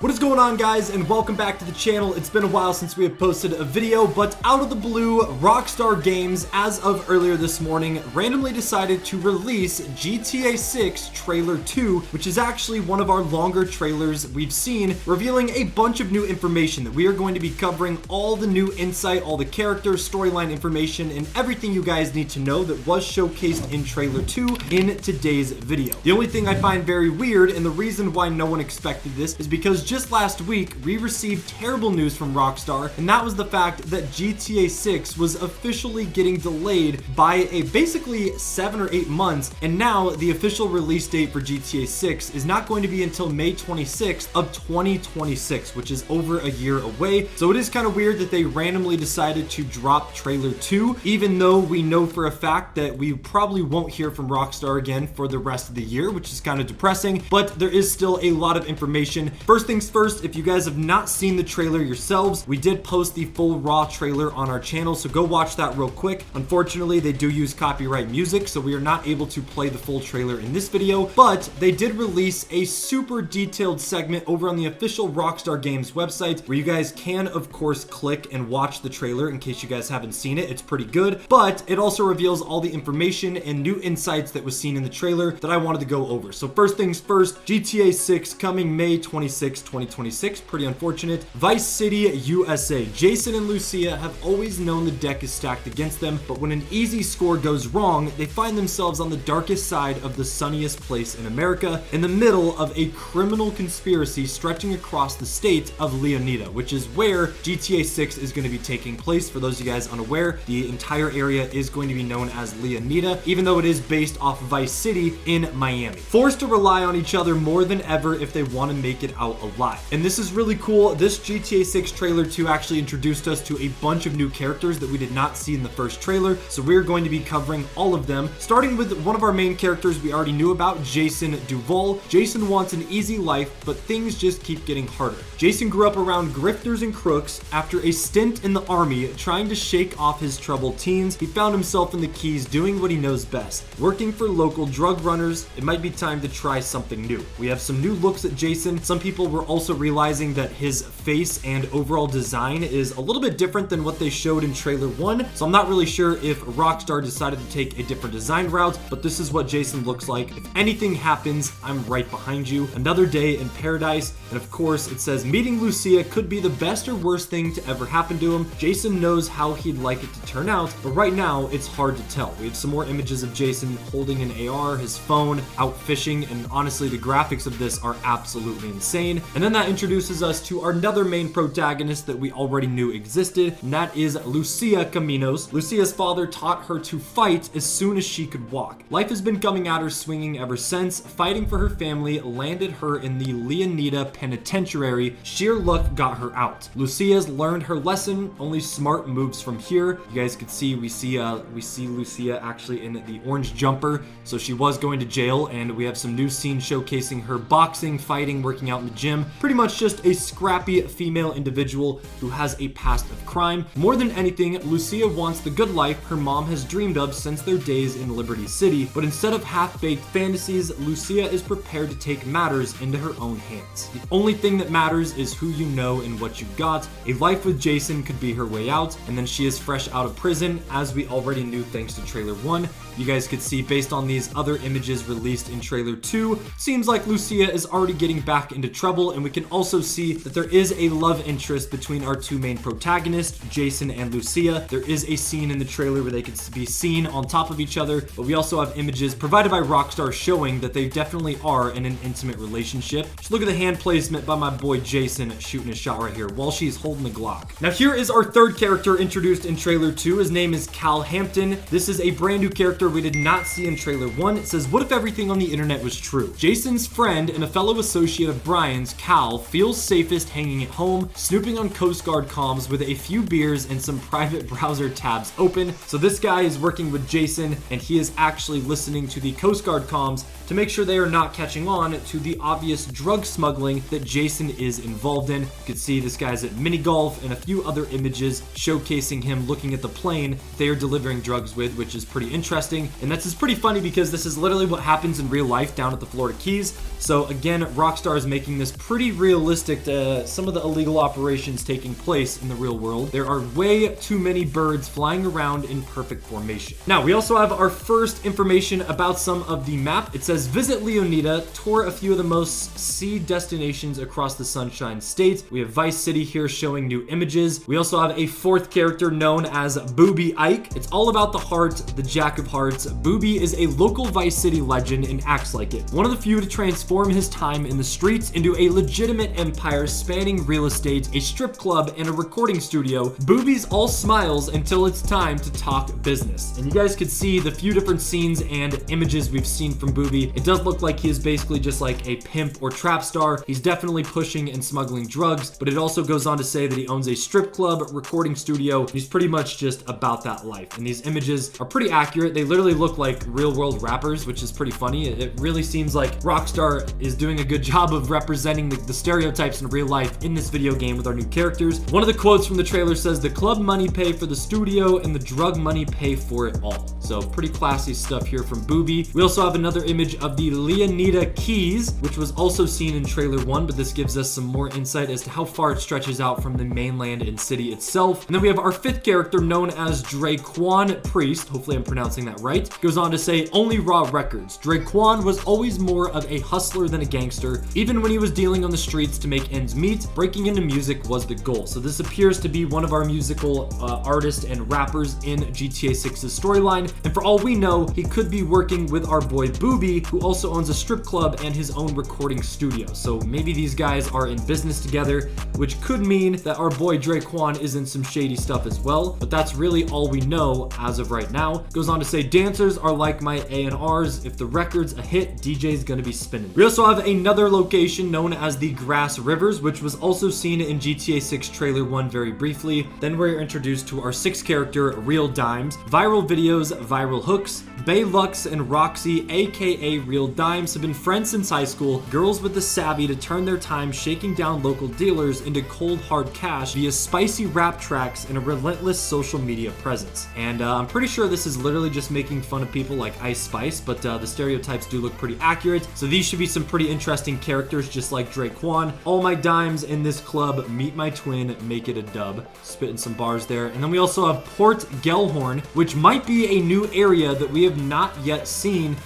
What is going on, guys, and welcome back to the channel. It's been a while since we have posted a video, but out of the blue, Rockstar Games, as of earlier this morning, randomly decided to release GTA 6 Trailer 2, which is actually one of our longer trailers we've seen, revealing a bunch of new information that we are going to be covering, all the new insight, all the characters, storyline information, and everything you guys need to know that was showcased in Trailer 2 in today's video. The only thing I find very weird, and the reason why no one expected this, is because just last week, we received terrible news from Rockstar, and that was the fact that GTA 6 was officially getting delayed by basically 7 or 8 months, and now the official release date for GTA 6 is not going to be until May 26th of 2026, which is over a year away. So it is kind of weird that they randomly decided to drop Trailer 2, even though we know for a fact that we probably won't hear from Rockstar again for the rest of the year, which is kind of depressing, but there is still a lot of information. First things first, if you guys have not seen the trailer yourselves, we did post the full raw trailer on our channel, so go watch that real quick. Unfortunately, they do use copyright music, so we are not able to play the full trailer in this video, but they did release a super detailed segment over on the official Rockstar Games website, where you guys can, of course, click and watch the trailer in case you guys haven't seen it. It's pretty good, but it also reveals all the information and new insights that was seen in the trailer that I wanted to go over. So first things first, GTA 6 coming May 26, 2026. Pretty unfortunate. Vice City, USA. Jason and Lucia have always known the deck is stacked against them, but when an easy score goes wrong, they find themselves on the darkest side of the sunniest place in America, in the middle of a criminal conspiracy stretching across the state of Leonita, which is where GTA 6 is going to be taking place. For those of you guys unaware, the entire area is going to be known as Leonita, even though it is based off Vice City in Miami. Forced to rely on each other more than ever if they want to make it out alive. And this is really cool. This GTA 6 trailer 2 actually introduced us to a bunch of new characters that we did not see in the first trailer, so we're going to be covering all of them, starting with one of our main characters we already knew about, Jason Duval. Jason wants an easy life, but things just keep getting harder. Jason grew up around grifters and crooks. After a stint in the army trying to shake off his troubled teens, he found himself in the Keys doing what he knows best, working for local drug runners. It might be time to try something new. We have some new looks at Jason. Some people were also realizing that his face and overall design is a little bit different than what they showed in trailer 1, so I'm not really sure if Rockstar decided to take a different design route, but this is what Jason looks like. If anything happens, I'm right behind you. Another day in paradise, and of course it says meeting Lucia could be the best or worst thing to ever happen to him. Jason knows how he'd like it to turn out, but right now it's hard to tell. We have some more images of Jason holding an AR, his phone, out fishing, and honestly the graphics of this are absolutely insane. And then that introduces us to our another main protagonist that we already knew existed, and that is Lucia Caminos. Lucia's father taught her to fight as soon as she could walk. Life has been coming at her swinging ever since. Fighting for her family landed her in the Leonita penitentiary. Sheer luck got her out. Lucia's learned her lesson. Only smart moves from here. You guys can see we see Lucia actually in the orange jumper, so she was going to jail, and we have some new scenes showcasing her boxing, fighting, working out in the gym. Pretty much just a scrappy female individual who has a past of crime. More than anything, Lucia wants the good life her mom has dreamed of since their days in Liberty City, but instead of half-baked fantasies, Lucia is prepared to take matters into her own hands. The only thing that matters is who you know and what you got. A life with Jason could be her way out, and then she is fresh out of prison, as we already knew thanks to trailer 1. You guys could see based on these other images released in trailer 2, seems like Lucia is already getting back into trouble, and we can also see that there is a love interest between our two main protagonists, Jason and Lucia. There is a scene in the trailer where they could be seen on top of each other, but we also have images provided by Rockstar showing that they definitely are in an intimate relationship. Just look at the hand placement by my boy Jason shooting a shot right here while she's holding the Glock. Now here is our third character introduced in trailer 2. His name is Cal Hampton. This is a brand new character we did not see in trailer 1. It says, what if everything on the internet was true? Jason's friend and a fellow associate of Brian's, Cal, feels safest hanging at home, snooping on Coast Guard comms with a few beers and some private browser tabs open. So this guy is working with Jason, and he is actually listening to the Coast Guard comms to make sure they are not catching on to the obvious drug smuggling that Jason is involved in. You can see this guy's at mini golf and a few other images showcasing him looking at the plane they are delivering drugs with, which is pretty interesting. interesting, and that's just pretty funny because this is literally what happens in real life down at the Florida Keys. So again, Rockstar is making this pretty realistic to some of the illegal operations taking place in the real world. There are way too many birds flying around in perfect formation. Now, we also have our first information about some of the map. It says, visit Leonita, tour a few of the most sea destinations across the Sunshine State. We have Vice City here showing new images. We also have a fourth character known as Booby Ike. It's all about the heart, the Jack of Hearts. Booby is a local Vice City legend and acts like it. One of the few to transform his time in the streets into a legitimate empire spanning real estate, a strip club, and a recording studio. Booby's all smiles until it's time to talk business. And you guys could see the few different scenes and images we've seen from Booby. It does look like he is basically just like a pimp or trap star. He's definitely pushing and smuggling drugs, but it also goes on to say that he owns a strip club, recording studio. He's pretty much just about that life. And these images are pretty accurate. They literally look like real world rappers, which is pretty funny. It really seems like Rockstar is doing a good job of representing the stereotypes in real life in this video game with our new characters. One of the quotes from the trailer says, the club money pay for the studio and the drug money pay for it all. So pretty classy stuff here from Booby. We also have another image of the Leonita Keys, which was also seen in trailer 1, but this gives us some more insight as to how far it stretches out from the mainland and city itself. And then we have our fifth character known as Draquan Priest. Hopefully I'm pronouncing that right. Goes on to say, only raw records. Draquan was always more of a hustler than a gangster. Even when he was dealing on the streets to make ends meet, breaking into music was the goal. So this appears to be one of our musical artists and rappers in GTA 6's storyline. And for all we know, he could be working with our boy Booby, who also owns a strip club and his own recording studio. So maybe these guys are in business together, which could mean that our boy Draquan is in some shady stuff as well. But that's really all we know as of right now. Goes on to say, dancers are like my A&Rs. If the record's a hit, DJ's gonna be spinning. We also have another location known as the Grass Rivers, which was also seen in GTA 6 trailer 1 very briefly. Then we're introduced to our sixth character, Real Dimes. Viral videos, viral hooks. Bay Lux and Roxy, aka Real Dimes, have been friends since high school. Girls with the savvy to turn their time shaking down local dealers into cold hard cash via spicy rap tracks and a relentless social media presence. And I'm pretty sure this is literally just making fun of people like Ice Spice, but the stereotypes do look pretty accurate. So these should be some pretty interesting characters, just like Draquan. All my dimes in this club, meet my twin, make it a dub. Spitting some bars there. And then we also have Port Gellhorn, which might be a new area that we have not yet seen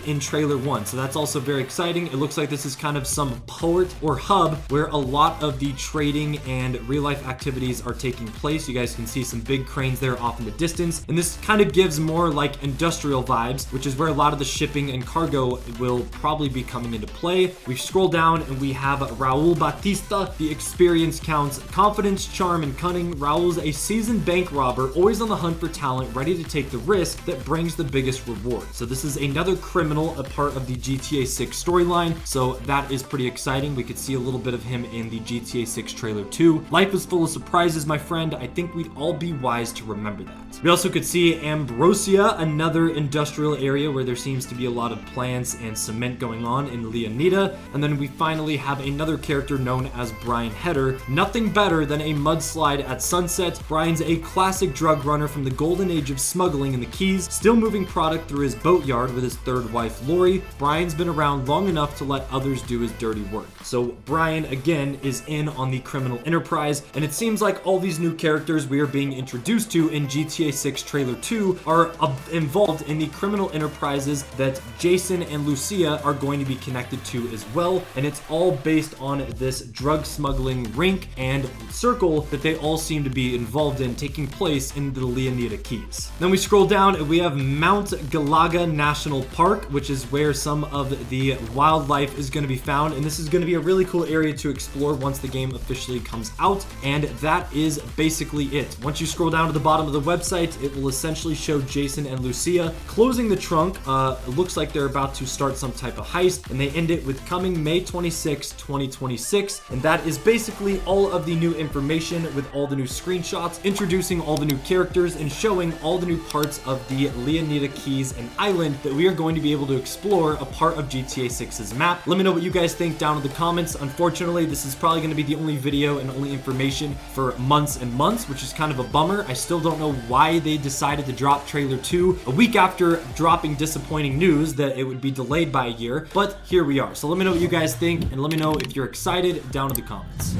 in trailer 1. So that's also very exciting. It looks like this is kind of some port or hub where a lot of the trading and real life activities are taking place. You guys can see some big cranes there off in the distance. And this kind of gives more like industrial vibes, which is where a lot of the shipping and cargo will probably be coming into play. We scroll down and we have Raul Batista. The experience counts, confidence, charm, and cunning. Raul's a seasoned bank robber, always on the hunt for talent, ready to take the risk that brings the biggest reward. So this is another criminal, a part of the GTA 6 storyline, so that is pretty exciting. We could see a little bit of him in the GTA 6 trailer 2. Life is full of surprises, my friend. I think we'd all be wise to remember that. We also could see Ambrosia, another industrial area where there seems to be a lot of plants and cement going on in Leonita. And then we finally have another character known as Brian Header. Nothing better than a mudslide at sunset. Brian's a classic drug runner from the golden age of smuggling in the Keys, still moving product through his boatyard with his third wife Lori. Brian's been around long enough to let others do his dirty work. So Brian again is in on the criminal enterprise, and it seems like all these new characters we are being introduced to in GTA 6 trailer 2 are involved in the criminal enterprises that Jason and Lucia are going to be connected to as well, and it's all based on this drug smuggling rink and circle that they all seem to be involved in, taking place in the Leonita Keys. Then we scroll down and we have Mount Galaga National Park, which is where some of the wildlife is going to be found, and this is going to be a really cool area to explore once the game officially comes out. And that is basically it. Once you scroll down to the bottom of the website, it will essentially show Jason and Lucia closing the trunk. It looks like they're about to start some type of heist, and they end it with coming May 26, 2026. And that is basically all of the new information with all the new screenshots, introducing all the new characters and showing all the new parts of the Leonita Keys and island that we are going to be able to explore a part of GTA 6's map. Let me know what you guys think down in the comments. Unfortunately, this is probably going to be the only video and only information for months and months, which is kind of a bummer. I still don't know why they decided to drop trailer 2 a week after dropping disappointing news that it would be delayed by a year, but here we are. So let me know what you guys think, and let me know if you're excited down in the comments.